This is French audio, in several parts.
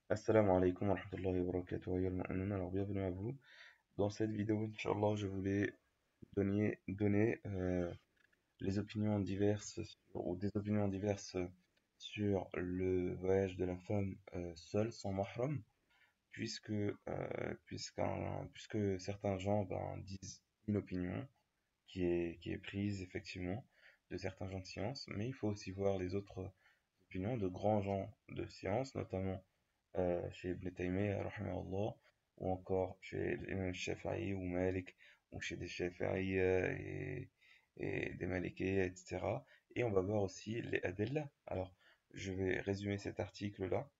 Assalamu alaikum wa rahmatullahi wa barakatuh. Ayyuhal mu'minun. Alors bienvenue à vous. Dans cette vidéo, Inch'Allah, je voulais donner les opinions diverses ou des opinions diverses sur le voyage de la femme seule, sans mahram, puisque certains gens disent une opinion qui est prise effectivement de certains gens de science, mais il faut aussi voir les autres opinions de grands gens de science, notamment chez Ibn Taymiyyah, rahimahullah, ou encore chez l'imam Shafi'i ou Malik, ou chez des Shafi'i et des Malikés, etc. Et on va voir aussi les Adillah. Alors, je vais résumer cet article-là.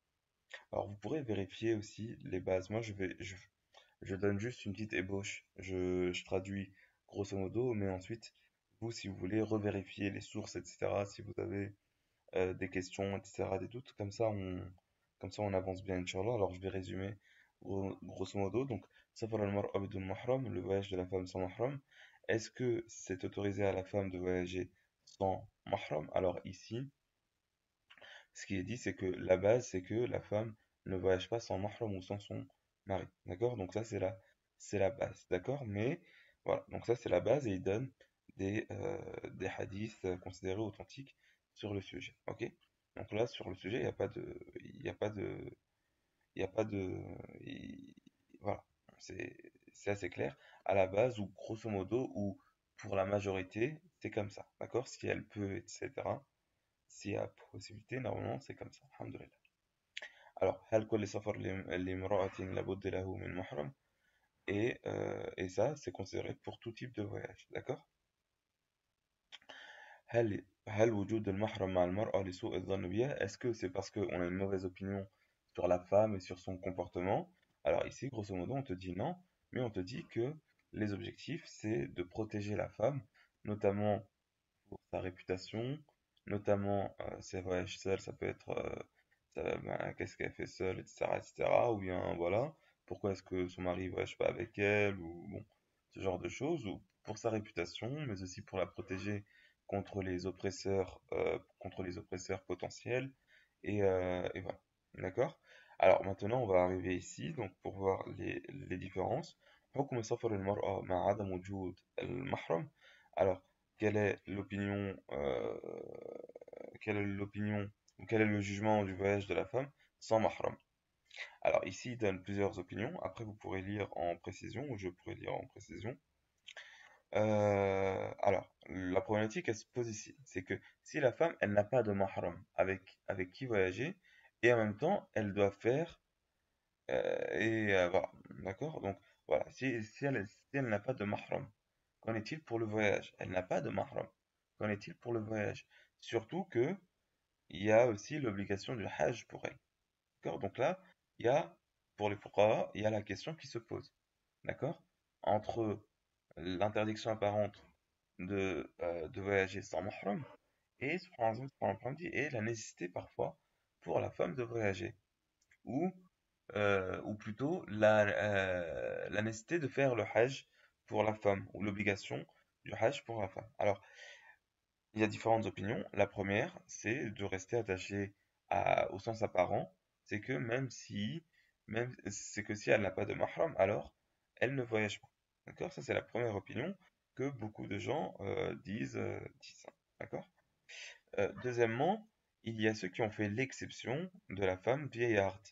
Alors, vous pourrez vérifier aussi les bases. Moi, je donne juste une petite ébauche. Je traduis grosso modo, mais ensuite, vous, si vous voulez, revérifier les sources, etc., si vous avez des questions, etc., des doutes. Comme ça, on avance bien, Inch'Allah. Alors, je vais résumer grosso modo. Donc, Safar al-mar'a bidun mahram, le voyage de la femme sans mahram. Est-ce que c'est autorisé à la femme de voyager sans mahram? Alors, ici, ce qui est dit, c'est que la base, c'est que la femme ne voyage pas sans mahram ou sans son mari. D'accord? Donc, ça, c'est la base. D'accord? Mais, voilà. Donc, ça, c'est la base et il donne des hadiths considérés authentiques sur le sujet. Ok? Donc là, sur le sujet, il n'y a pas de, il n'y a pas de, il n'y a pas de, il- voilà. C'est, c'est assez clair. À la base, ou grosso modo, ou pour la majorité, c'est comme ça. D'accord? Si elle peut, etc. S'il y a possibilité, normalement, c'est comme ça. Alhamdulillah. Alors, هل كل سفر لامرأة لابد له من محرم? Et ça, c'est considéré pour tout type de voyage. D'accord? هل وجود المحرم مع المرأة لسوء الظن بها? Est-ce que c'est parce qu'on a une mauvaise opinion sur la femme et sur son comportement? Alors ici, grosso modo, on te dit non, mais on te dit que les objectifs, c'est de protéger la femme, notamment pour sa réputation, notamment ses voyages seuls, ça peut être qu'est-ce qu'elle fait seule, etc., etc., ou bien voilà, pourquoi est-ce que son mari voyage pas avec elle, ou bon, ce genre de choses, ou pour sa réputation, mais aussi pour la protéger contre les oppresseurs potentiels, et voilà, d'accord? Alors maintenant, on va arriver ici, donc pour voir les différences. حكم سفر المرأة مع عدم وجود المحرم. Alors, quelle est l'opinion, quelle est l'opinion, ou quel est le jugement du voyage de la femme sans mahram? Alors ici, il donne plusieurs opinions. Après, vous pourrez lire en précision, ou je pourrais lire en précision. Alors, la problématique, elle se pose ici. C'est que si la femme, elle n'a pas de mahram avec qui voyager, et en même temps, elle doit faire, voilà, d'accord? Donc, voilà, si elle n'a pas de mahram, qu'en est-il pour le voyage? Elle n'a pas de mahram. Qu'en est-il pour le voyage? Surtout que il y a aussi l'obligation du hajj pour elle. D'accord? Donc là, il y a, pour les fuqaha, il y a la question qui se pose. D'accord? Entre l'interdiction apparente de voyager sans mahram et, subhanallah, et la nécessité parfois pour la femme de voyager. Ou, ou plutôt la nécessité de faire le hajj pour la femme, ou l'obligation du hajj pour la femme. Alors, il y a différentes opinions. La première, c'est de rester attaché au sens apparent. C'est que c'est que si elle n'a pas de mahram, alors elle ne voyage pas. D'accord? Ça, c'est la première opinion que beaucoup de gens disent. D'accord? Deuxièmement, il y a ceux qui ont fait l'exception de la femme vieillarde.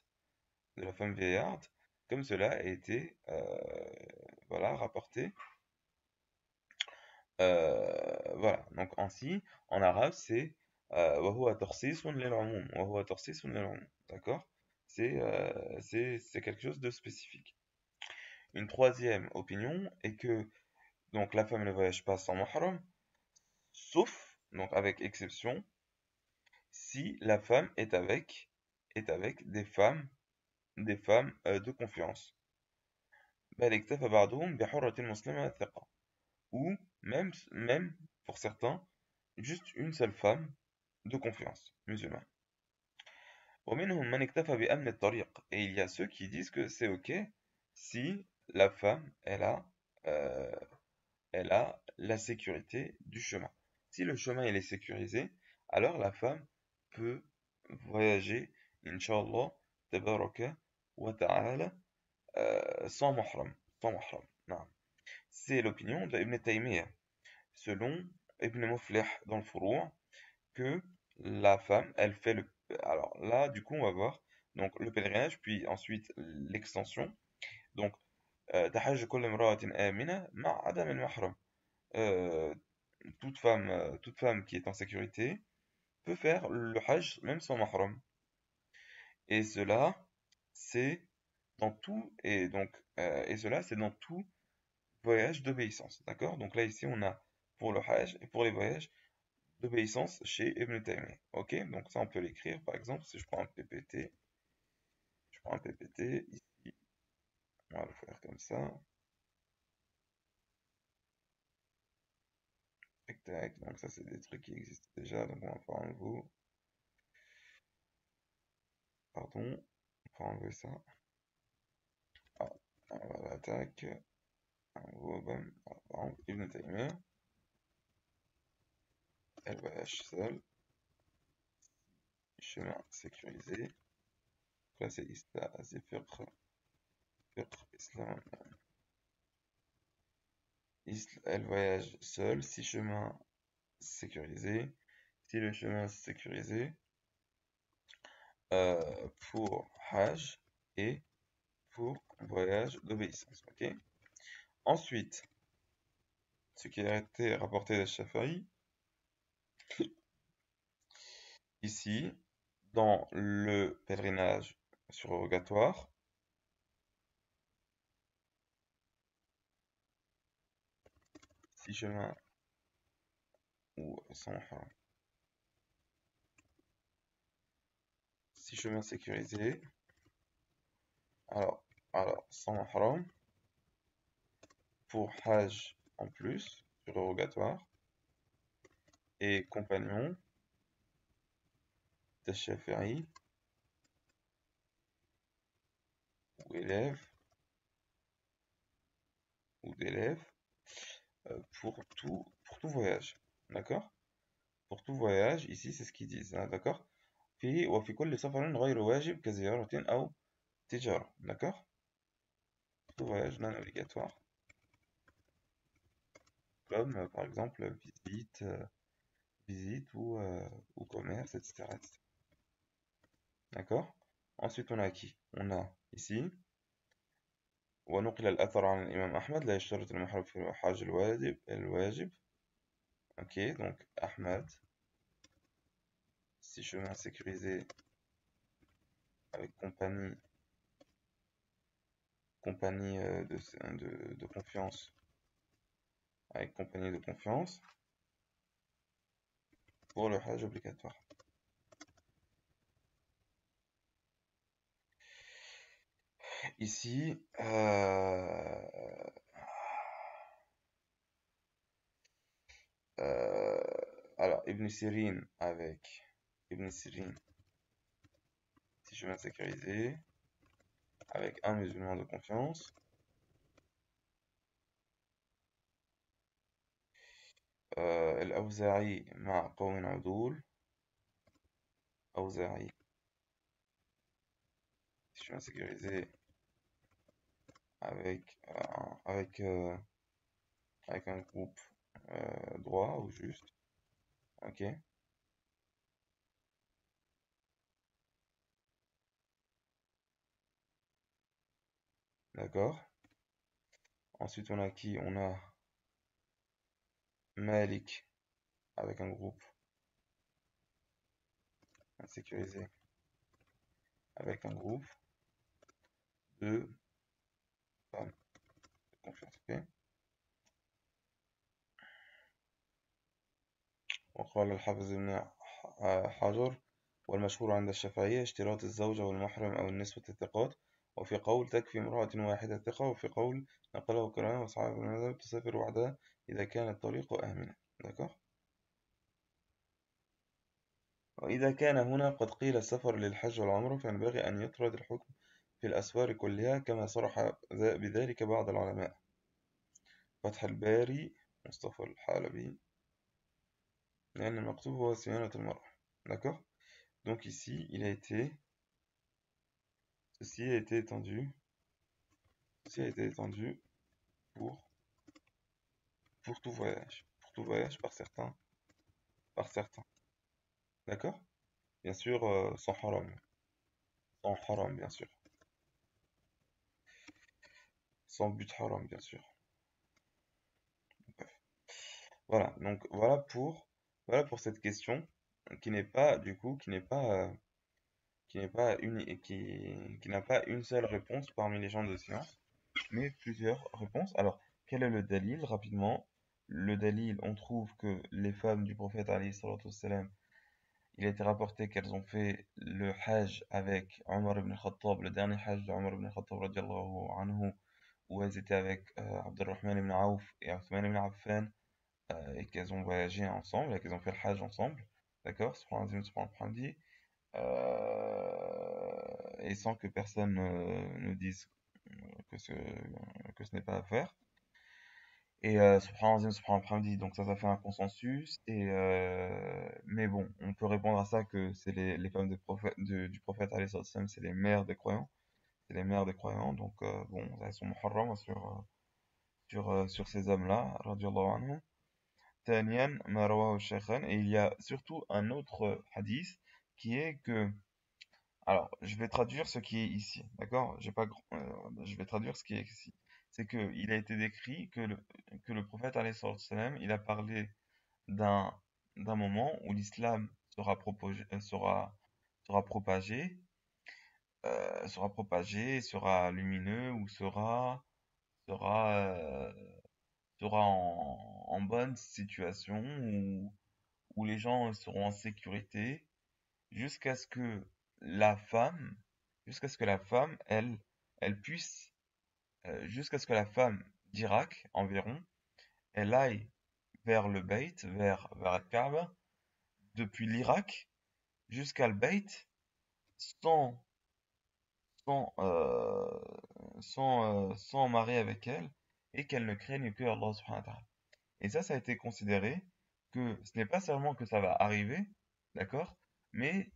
De la femme vieillarde, comme cela a été voilà, rapporté. Voilà, donc ainsi, en arabe, c'est وهو تخصيص للعموم وهو تخصيص للعموم. D'accord? C'est quelque chose de spécifique. Une troisième opinion est que donc la femme ne voyage pas sans mahram, sauf, donc avec exception, si la femme est avec des femmes de confiance. بل اكتفى بعضهم بحرة مسلمة ثقة. Ou même pour certains, juste une seule femme de confiance musulmane. ومنهم من اكتفى بأمن الطريق. Et il y a ceux qui disent que c'est ok si la femme euh, elle a la sécurité du chemin. Si le chemin il est sécurisé, alors la femme peut voyager, Inch'Allah, tabaraka wa ta'ala sans mahram. Sans mahram. Non. C'est l'opinion de Ibn Taymiyyah, selon Ibn Muflih dans le Furu' que la femme, elle fait le... Alors là, du coup, on va voir donc le pèlerinage, puis ensuite l'extension. Donc, تحج كل امرأة آمنة مع عدم المحرم. Euh, toute femme qui est en sécurité peut faire le hajj même sans mahram. Et cela, c'est dans tout, et cela, c'est dans tout voyage d'obéissance. D'accord? Donc là, ici, on a pour le hajj et pour les voyages d'obéissance chez Ibn Taymiyyah. Ok? Donc ça, on peut l'écrire, par exemple, si je prends un PPT, je prends un PPT, ici, on va le faire comme ça. Tac, tac. Donc ça, c'est des trucs qui existent déjà, donc on va faire un nouveau. Pardon, on va enlever ça. Ah, voilà, tac. Un nouveau, bam. Ah, par exemple, Ibn Taymiyyah, elle voyage seule, chemin sécurisé. Là, c'est fiqh islam. Elle voyage seule, si chemin sécurisé. Si le chemin sécurisé pour Hajj et pour voyage d'obéissance. Ok. Ensuite, ce qui a été rapporté de Shafi'i, ici, dans le pèlerinage surrogatoire, si chemin ou sans enfin, si chemin sécurisé, alors, sans mahram, pour Hajj en plus, surrogatoire, et compagnon de Shafi'i, ou élève, ou d'élève, pour tout voyage. D'accord? Pour tout voyage, ici, c'est ce qu'ils disent. Hein, d'accord? وفي كل سفر غير واجب كزيارة أو تجارة. D'accord? Pour tout voyage non obligatoire. Comme, par exemple, visite ou commerce, etc., etc. D'accord? Ensuite, on a qui? On a ici ونقل الأثر عن الإمام أحمد لا يشترط المحرم في الحج الواجب. Ok, donc Ahmad, si chemin sécurisé avec compagnie de confiance, avec compagnie de confiance pour le Hajj obligatoire. Ici, euh, alors Ibn Sirin Ibn Sirin, si chemin sécurisé, avec un musulman de confiance. الأوزاعي مع قوم عدول. أوزاعي si chemin sécurisé avec, avec un groupe droit ou juste. Ok, d'accord. Ensuite, on a qui? On a Malik avec un groupe sécurisé avec un groupe de femmes de confiance. Ok. وقال الحافظ ابن حجر والمشهور عند الشافعية اشتراط الزوجة والمحرم أو النسوة الثقات، وفي قول تكفي امرأة واحدة ثقة، وفي قول نقله كرام وأصحاب المذهب تسافر وحدها إذا كان الطريق آمنا. D'accord. وإذا كان هنا قد قيل السفر للحج والعمرة فينبغي أن يطرد الحكم في الأسفار كلها كما صرح بذلك بعض العلماء. فتح الباري مصطفى الحلبي، لأن المكتوب هو صيانة المرأة. D'accord. Donc ici, il a été ceci a été étendu, ceci a été étendu pour, pour tout voyage par certains, d'accord? Bien sûr, sans haram, bien sûr, sans but haram, bien sûr. Bref. Voilà, donc voilà pour cette question qui n'est pas, du coup, qui n'a pas une seule réponse parmi les gens de science, mais plusieurs réponses. Alors, quel est le dalil? Rapidement, le dalil, on trouve que les femmes du prophète, alayhi salatu wassalam, il a été rapporté qu'elles ont fait le hajj avec Omar ibn Khattab, le dernier hajj de Omar ibn Khattab, radiallahu anhu, où elles étaient avec Abdurrahman ibn Auf et Othman ibn Affan, et qu'elles ont voyagé ensemble, et qu'elles ont fait le hajj ensemble, d'accord, subhanallah, et sans que personne ne dise que ce n'est pas à faire. Et subhanallah, donc ça fait un consensus. Mais bon, on peut répondre à ça que c'est les femmes du prophète, alayhi salatu wassalam, c'est les mères des croyants. C'est les mères des croyants, donc bon, elles sont muharram sur ces hommes-là, radiallahu anhu. ثانيا ما رواه الشيخان, et il y a surtout un autre hadith qui est que, alors je vais traduire ce qui est ici, d'accord? Je vais traduire ce qui est ici. C'est que il a été décrit que le prophète alayhi salatu wassalam, il a parlé d'un d'un moment où l'islam sera propagé, sera lumineux, ou sera sera en bonne situation, où les gens seront en sécurité, jusqu'à ce que la femme, jusqu'à ce que la femme, elle puisse, jusqu'à ce que la femme d'Irak environ, elle aille vers le Beit, vers la Kaaba, depuis l'Irak jusqu'à le Beit, sans, sans, sans marier avec elle, et qu'elle ne craigne que Allah subhanahu wa ta'ala. Et ça a été considéré que ce n'est pas seulement que ça va arriver, d'accord, mais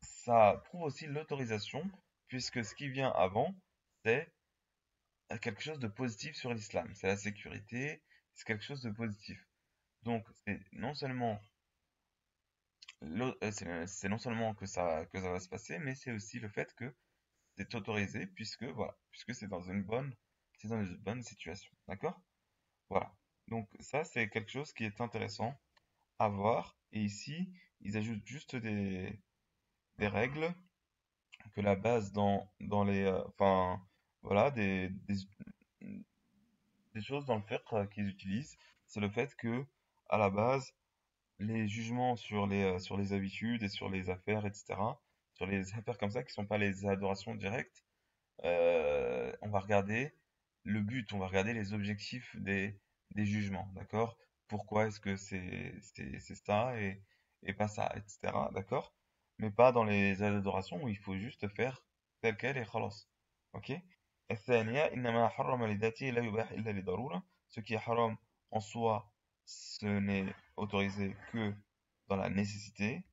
ça prouve aussi l'autorisation, puisque ce qui vient avant, c'est quelque chose de positif sur l'islam. C'est la sécurité, c'est quelque chose de positif. Donc, c'est non seulement que ça va se passer, mais c'est aussi le fait que c'est autorisé, puisque, voilà, puisque c'est dans une bonne situation. D'accord? Voilà. Donc, ça, c'est quelque chose qui est intéressant à voir. Et ici, ils ajoutent juste des règles, que la base dans les, enfin, voilà, des choses dans le fiqh qu'ils utilisent, c'est le fait que, à la base, les jugements sur les habitudes et sur les affaires, etc., sur les affaires comme ça, qui sont pas les adorations directes, on va regarder le but, on va regarder les objectifs des jugements, d'accord? Pourquoi est-ce que c'est ça et pas ça, etc., d'accord? Mais pas dans les adorations où il faut juste faire tel quel et khalas, ok? الثانية إنما حرم لذاته لا يباح إلا لضرورة. Ce qui est haram en soi, ce n'est autorisé que dans la nécessité.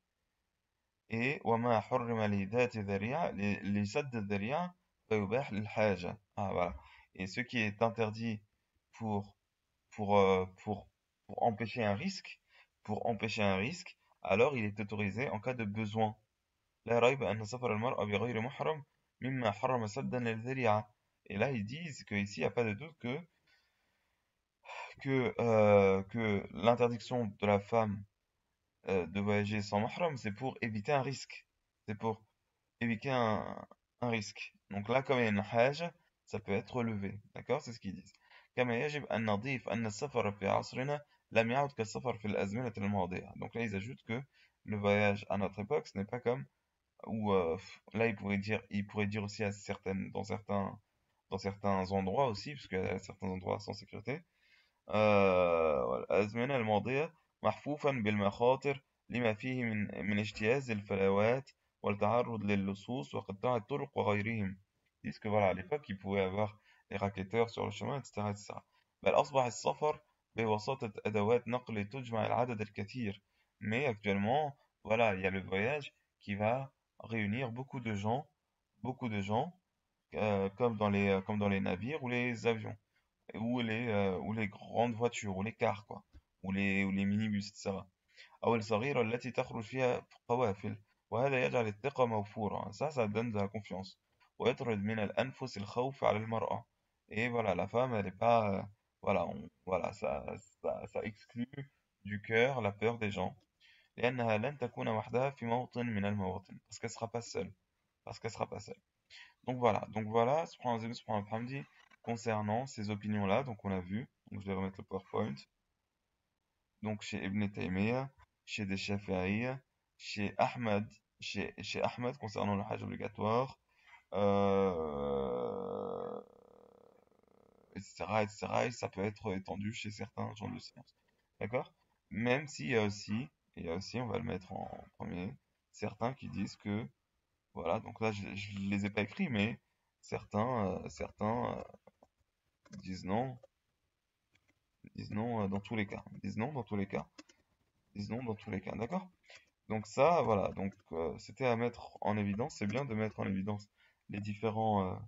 Et وما حرم لذات ذريعة لسد الذريعة فيباح للحاجة. Ah, voilà. Et ce qui est interdit pour, pour empêcher un risque, alors il est autorisé en cas de besoin. لا ريب أن سفر المرأة بغير محرم مما حرم سدا للذريعة. Et là, ils disent qu'ici, il n'y a pas de doute que l'interdiction de la femme de voyager sans mahram, c'est pour éviter un risque. C'est pour éviter un risque. Donc là, comme il y a une hajj, ça peut être relevé. D'accord? C'est ce qu'ils disent. كما يجب أن نضيف أن السفر في عصرنا لم يعد كالسفر في الأزمنة الماضية. Donc là, ils ajoutent que le voyage à notre époque, ce n'est pas comme où là, il pourrait dire aussi dans certains endroits aussi, parce qu'il y a certains endroits sans sécurité. الأزمنة الماضية محفوفا بالمخاطر لما فيه من اجتياز الفلوات والتعرض للصوص وقطاع الطرق وغيرهم. Ils disent que voilà, à l'époque, il pouvait y avoir des racketteurs sur le chemin, etc., etc. بل أصبح السفر بواسطة أدوات نقل تجمع العدد الكثير. Mais actuellement, voilà, il y a le voyage qui va réunir beaucoup de gens beaucoup de gens, comme dans les navires ou les avions, ou les grandes voitures, ou les cars, quoi, ou les minibus, etc. أو الصغيرة التي تخرج فيها قوافل وهذا يجعل الثقة موفورة ça donne de la confiance ويطرد من الأنفس الخوف على المرأة et voilà la femme elle est pas voilà ça exclut du cœur la peur des gens لأنها لن تكون وحدها في موطن من المواطن parce qu'elle sera pas seule donc voilà subhanahu wa ta'ala concernant ces opinions là donc on a vu donc je vais remettre le PowerPoint donc chez Ibn Taymiyyah, chez des Shafi'iyya, chez Ahmad, chez Ahmad concernant le Hajj obligatoire, euh, etc., etc. Et ça peut être étendu chez certains gens de science. D'accord? Même s'il y a aussi, il y a aussi, on va le mettre en premier, certains qui disent que, voilà, donc là je les ai pas écrits, mais certains disent non dans tous les cas, disent non dans tous les cas, disent non dans tous les cas, d'accord? Donc ça, voilà, donc c'était à mettre en évidence. C'est bien de mettre en évidence les différentes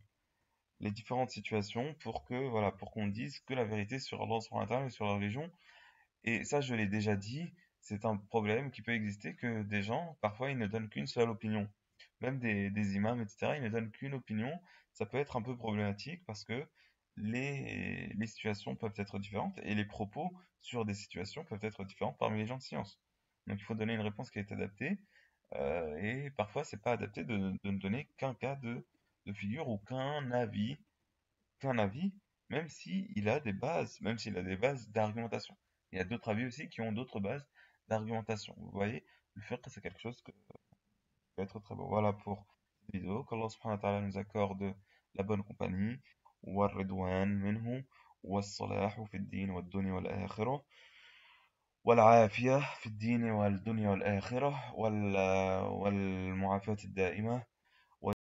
situations pour que, voilà, pour qu'on dise que la vérité sur Allah subhanahu wa ta'ala et sur la religion. Et ça, je l'ai déjà dit, c'est un problème qui peut exister que des gens, parfois, ils ne donnent qu'une seule opinion. Même des imams, etc., ils ne donnent qu'une opinion. Ça peut être un peu problématique parce que les situations peuvent être différentes et les propos sur des situations peuvent être différents parmi les gens de science. Donc il faut donner une réponse qui est adaptée et parfois, c'est pas adapté de ne donner qu'un cas de figure ou qu'un avis, même s'il a des bases, même s'il a des bases d'argumentation. Il y a d'autres avis aussi qui ont d'autres bases d'argumentation. Vous voyez, le fiqh, c'est quelque chose qui peut être très beau. Voilà pour cette vidéo. Qu'Allah subhanahu wa ta'ala nous accorde la bonne compagnie, والرضوان منه والصلاح في الدين والدنيا والآخرة والعافية في الدين والدنيا والآخرة والمعافاة الدائمة